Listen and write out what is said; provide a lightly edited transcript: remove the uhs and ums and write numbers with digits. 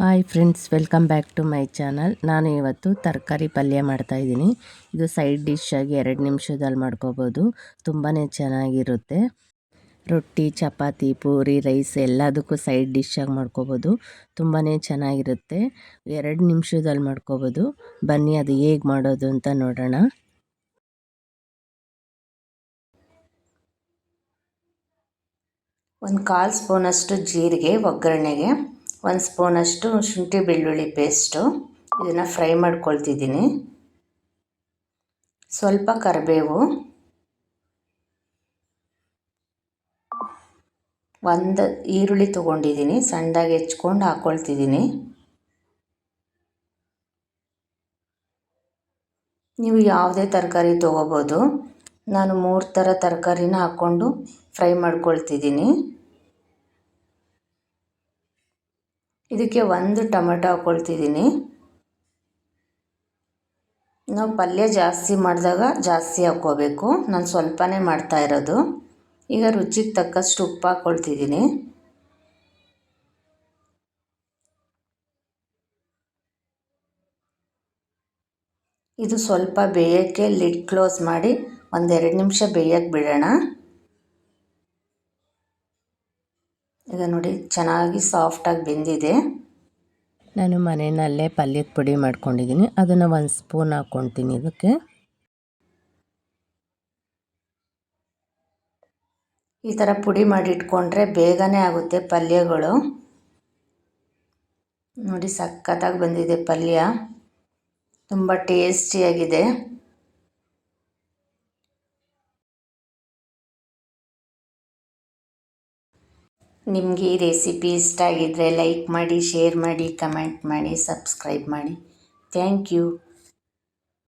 Hi friends, welcome back to my channel. ನಾನು ಇವತ್ತು ತರಕಾರಿ ಪಲ್ಯ ಮಾಡ್ತಾಯಿದ್ದೀನಿ. ಇದು ಸೈಡ್ ಡಿಶ್ ಆಗಿ 2 ನಿಮಿಷದಲ್ಲಿ ಮಾಡ್ಕೋಬೋದು. ತುಂಬಾ ಚೆನ್ನಾಗಿರುತ್ತೆ. ರೊಟ್ಟಿ, ಚಪಾತಿ, ಪೂರಿ, ರೈಸ್ ಎಲ್ಲದಕ್ಕೂ ಸೈಡ್ ಡಿಶ್ ಆಗಿ ಮಾಡ್ಕೋಬೋದು. ತುಂಬಾ ಚೆನ್ನಾಗಿರುತ್ತೆ. 2 ನಿಮಿಷದಲ್ಲಿ ಮಾಡ್ಕೋಬೋದು. ಬನ್ನಿ ಅದು ಹೇಗೆ ಮಾಡೋದು ಅಂತ ನೋಡೋಣ. ಒಂದು 1/4 ಸ್ಪೂನಷ್ಟು ಜೀರಿಗೆ ಒಗ್ಗರಣೆಗೆ, 1 ಸ್ಪೂನಷ್ಟು ಶುಂಠಿ ಬೆಳ್ಳುಳ್ಳಿ ಪೇಸ್ಟು, ಇದನ್ನು ಫ್ರೈ ಮಾಡ್ಕೊಳ್ತಿದ್ದೀನಿ. ಸ್ವಲ್ಪ ಕರಿಬೇವು, 1 ಈರುಳ್ಳಿ ತೊಗೊಂಡಿದ್ದೀನಿ, ಸಣ್ಣದಾಗಿ ಹೆಚ್ಕೊಂಡು ಹಾಕ್ಕೊಳ್ತಿದ್ದೀನಿ. ನೀವು ಯಾವುದೇ ತರಕಾರಿ ತೊಗೋಬೋದು. ನಾನು 3 ಥರ ತರಕಾರಿನ ಹಾಕ್ಕೊಂಡು ಫ್ರೈ ಮಾಡ್ಕೊಳ್ತಿದ್ದೀನಿ. ಇದಕ್ಕೆ 1 ಟೊಮೆಟೊ ಹಾಕ್ಕೊಳ್ತಿದ್ದೀನಿ. ನಾವು ಪಲ್ಯ ಜಾಸ್ತಿ ಮಾಡಿದಾಗ ಜಾಸ್ತಿ ಹಾಕ್ಕೋಬೇಕು. ನಾನು ಸ್ವಲ್ಪನೇ ಮಾಡ್ತಾ ಇರೋದು. ಈಗ ರುಚಿಗೆ ತಕ್ಕಷ್ಟು ಉಪ್ಪು ಹಾಕ್ಕೊಳ್ತಿದ್ದೀನಿ. ಇದು ಸ್ವಲ್ಪ ಬೇಯೋಕ್ಕೆ ಲಿಡ್ ಕ್ಲೋಸ್ ಮಾಡಿ 1-2 ನಿಮಿಷ ಬೇಯಕ್ಕೆ ಬಿಡೋಣ. ಈಗ ನೋಡಿ, ಚೆನ್ನಾಗಿ ಸಾಫ್ಟಾಗಿ ಬೆಂದಿದೆ. ನಾನು ಮನೆಯಲ್ಲೇ ಪಲ್ಯದ ಪುಡಿ ಮಾಡ್ಕೊಂಡಿದ್ದೀನಿ. ಅದನ್ನು 1 ಸ್ಪೂನ್ ಹಾಕ್ಕೊಳ್ತೀನಿ. ಇದಕ್ಕೆ ಈ ಥರ ಪುಡಿ ಮಾಡಿ ಇಟ್ಕೊಂಡ್ರೆ ಬೇಗನೆ ಆಗುತ್ತೆ ಪಲ್ಯಗಳು. ನೋಡಿ, ಸಖತ್ತಾಗಿ ಬಂದಿದೆ ಪಲ್ಯ. ತುಂಬ ಟೇಸ್ಟಿಯಾಗಿದೆ. ನಿಮಗೆ ಈ ರೆಸಿಪಿ ಇಷ್ಟ ಆಗಿದ್ದರೆ ಲೈಕ್ ಮಾಡಿ, ಶೇರ್ ಮಾಡಿ, ಕಮೆಂಟ್ ಮಾಡಿ, ಸಬ್ಸ್ಕ್ರೈಬ್ ಮಾಡಿ. Thank you.